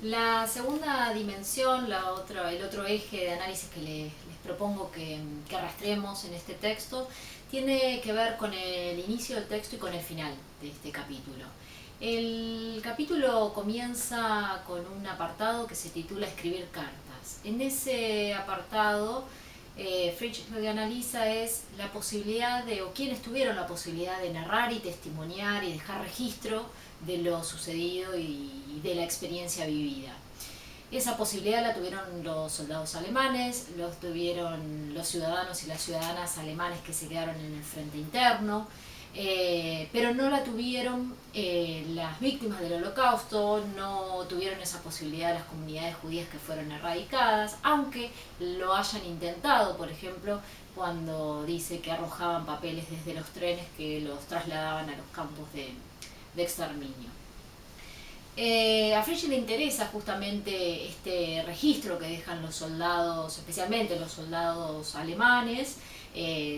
La segunda dimensión, el otro eje de análisis que les propongo que rastremos en este texto, tiene que ver con el inicio del texto y con el final de este capítulo. El capítulo comienza con un apartado que se titula Escribir cartas. En ese apartado, Frisch lo que analiza es la posibilidad o quienes tuvieron la posibilidad de narrar y testimoniar y dejar registro de lo sucedido y de la experiencia vivida. Esa posibilidad la tuvieron los soldados alemanes, los tuvieron los ciudadanos y las ciudadanas alemanes que se quedaron en el frente interno, pero no la tuvieron las víctimas del Holocausto, no tuvieron esa posibilidad las comunidades judías que fueron erradicadas, aunque lo hayan intentado, por ejemplo, cuando dice que arrojaban papeles desde los trenes que los trasladaban a los campos de exterminio. A Frisch le interesa justamente este registro que dejan los soldados, especialmente los soldados alemanes,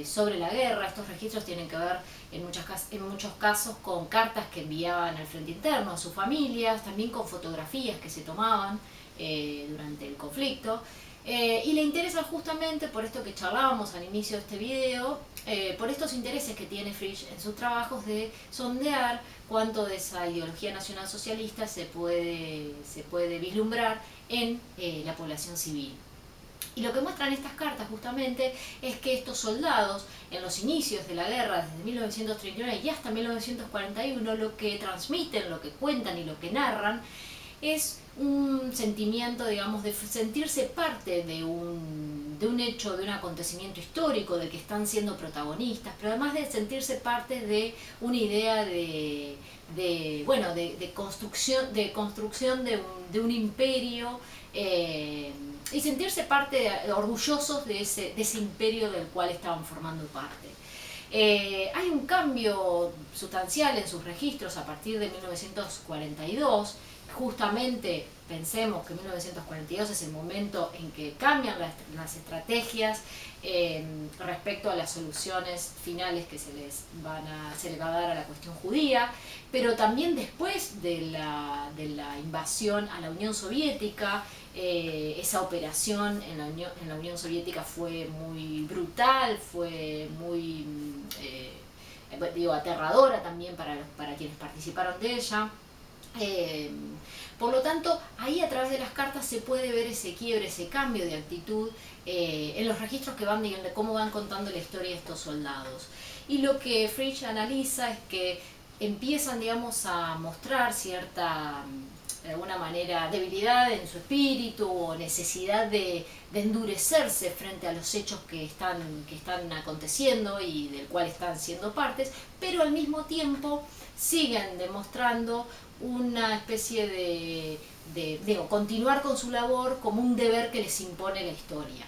sobre la guerra. Estos registros tienen que ver en muchos casos con cartas que enviaban al frente interno a sus familias, también con fotografías que se tomaban durante el conflicto. Y le interesa justamente por esto que charlábamos al inicio de este video, por estos intereses que tiene Frisch en sus trabajos de sondear cuánto de esa ideología nacionalsocialista se puede vislumbrar en la población civil. Y lo que muestran estas cartas justamente es que estos soldados en los inicios de la guerra, desde 1939 y hasta 1941, lo que transmiten, lo que cuentan y lo que narran es un sentimiento, digamos, de sentirse parte de un hecho, de un acontecimiento histórico, de que están siendo protagonistas, pero además de sentirse parte de una idea de construcción de un imperio, y sentirse orgullosos de ese imperio del cual estaban formando parte. Hay un cambio sustancial en sus registros a partir de 1942. Justamente pensemos que 1942 es el momento en que cambian las estrategias respecto a las soluciones finales que se les va a dar a la cuestión judía, pero también después de la invasión a la Unión Soviética. Esa operación en la Unión Soviética fue muy brutal, fue muy aterradora también para quienes participaron de ella. Por lo tanto, ahí a través de las cartas se puede ver ese quiebre, ese cambio de actitud en los registros que van de cómo van contando la historia de estos soldados. Y lo que Frisch analiza es que empiezan, digamos, a mostrar cierta, de alguna manera, debilidad en su espíritu o necesidad de endurecerse frente a los hechos que están aconteciendo y del cual están siendo partes, pero al mismo tiempo siguen demostrando una especie de continuar con su labor como un deber que les impone la historia.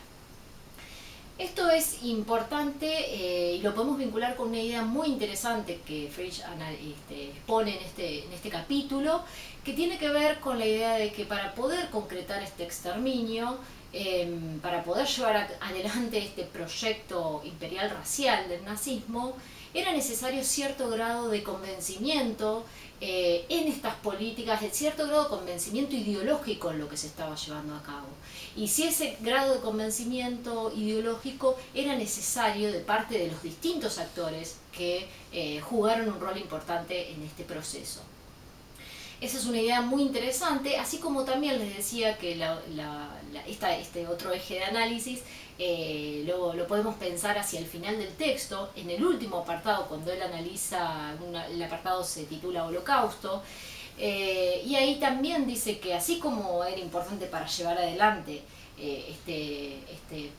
Esto es importante y lo podemos vincular con una idea muy interesante que Frisch expone en este capítulo, que tiene que ver con la idea de que para poder concretar este exterminio, para poder llevar adelante este proyecto imperial racial del nazismo, era necesario cierto grado de convencimiento en estas políticas, cierto grado de convencimiento ideológico en lo que se estaba llevando a cabo. Y si ese grado de convencimiento ideológico era necesario de parte de los distintos actores que jugaron un rol importante en este proceso. Esa es una idea muy interesante, así como también les decía que este otro eje de análisis lo podemos pensar hacia el final del texto, en el último apartado, cuando él analiza, el apartado se titula Holocausto, y ahí también dice que así como era importante para llevar adelante este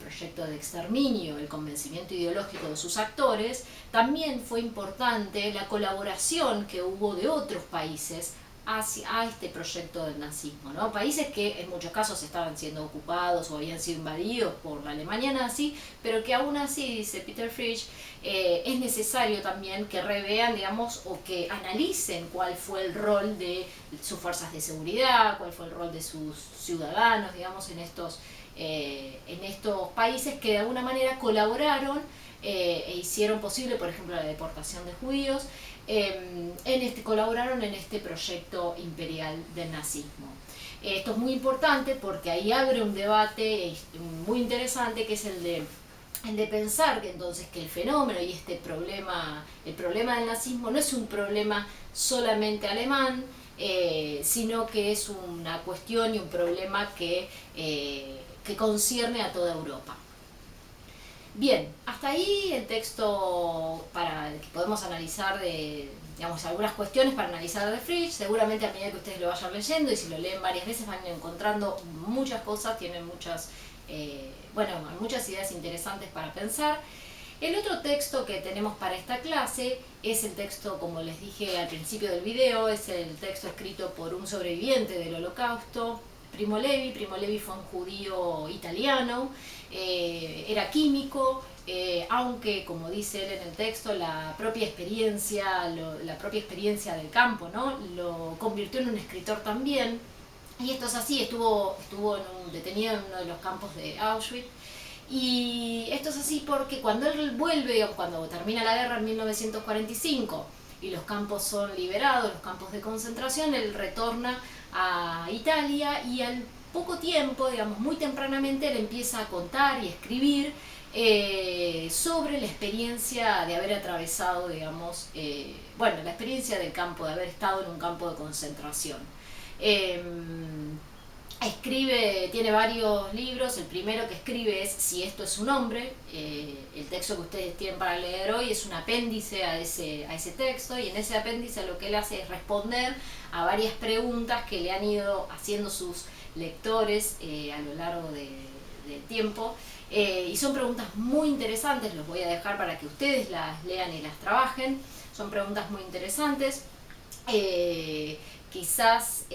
proyecto de exterminio, el convencimiento ideológico de sus actores, también fue importante la colaboración que hubo de otros países a este proyecto del nazismo, ¿no? Países que en muchos casos estaban siendo ocupados o habían sido invadidos por la Alemania nazi, pero que aún así, dice Peter Frisch, es necesario también que revean, digamos, o que analicen cuál fue el rol de sus fuerzas de seguridad, cuál fue el rol de sus ciudadanos, digamos, en estos países que de alguna manera colaboraron e hicieron posible, por ejemplo, la deportación de judíos, colaboraron en este proyecto imperial del nazismo. Esto es muy importante porque ahí abre un debate muy interesante, que es el de pensar que entonces que el fenómeno y este problema, el problema del nazismo no es un problema solamente alemán, sino que es una cuestión y un problema que concierne a toda Europa. Bien, hasta ahí el texto para que podemos analizar digamos, algunas cuestiones para analizar de Frisch. Seguramente a medida que ustedes lo vayan leyendo y si lo leen varias veces van encontrando muchas cosas, tienen muchas ideas interesantes para pensar. El otro texto que tenemos para esta clase es el texto, como les dije al principio del video, es el texto escrito por un sobreviviente del Holocausto, Primo Levi. Primo Levi fue un judío italiano, era químico, aunque, como dice él en el texto, la propia experiencia del campo, ¿no?, lo convirtió en un escritor también. Y esto es así, estuvo detenido en uno de los campos de Auschwitz. Y esto es así porque cuando él vuelve, o cuando termina la guerra en 1945 y los campos son liberados, los campos de concentración, él retorna a Italia y al poco tiempo, digamos muy tempranamente, él empieza a contar y escribir sobre la experiencia de haber atravesado, digamos, la experiencia del campo, de haber estado en un campo de concentración. Tiene varios libros. El primero que escribe es Si esto es un hombre. El texto que ustedes tienen para leer hoy es un apéndice a ese texto, y en ese apéndice lo que él hace es responder a varias preguntas que le han ido haciendo sus lectores a lo largo del tiempo. Y son preguntas muy interesantes, los voy a dejar para que ustedes las lean y las trabajen. Son preguntas muy interesantes. Quizás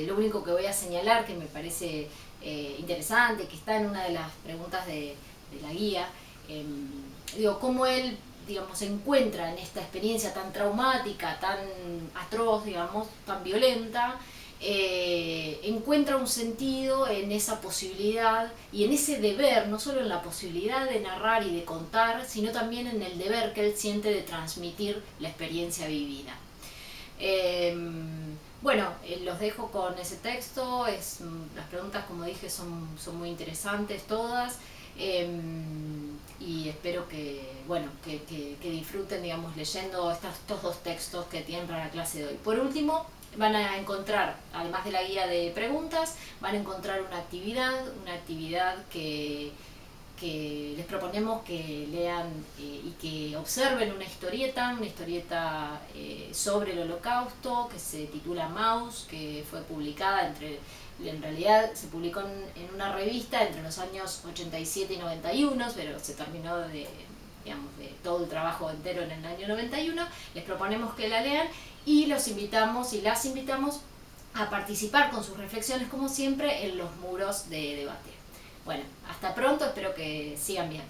lo único que voy a señalar que me parece interesante, que está en una de las preguntas de la guía, cómo él, digamos, se encuentra en esta experiencia tan traumática, tan atroz, digamos, tan violenta, encuentra un sentido en esa posibilidad y en ese deber, no solo en la posibilidad de narrar y de contar, sino también en el deber que él siente de transmitir la experiencia vivida. Los dejo con ese texto. Las preguntas, como dije, son muy interesantes todas, y espero que disfruten, digamos, leyendo estos dos textos que tienen para la clase de hoy. Por último, van a encontrar, además de la guía de preguntas, van a encontrar una actividad que les proponemos que lean y que observen una historieta sobre el Holocausto, que se titula Maus, que fue publicada en realidad se publicó en una revista entre los años 87 y 91, pero se terminó de todo el trabajo entero en el año 91. Les proponemos que la lean y las invitamos a participar con sus reflexiones, como siempre, en los muros de debate. Bueno, hasta pronto, espero que sigan bien.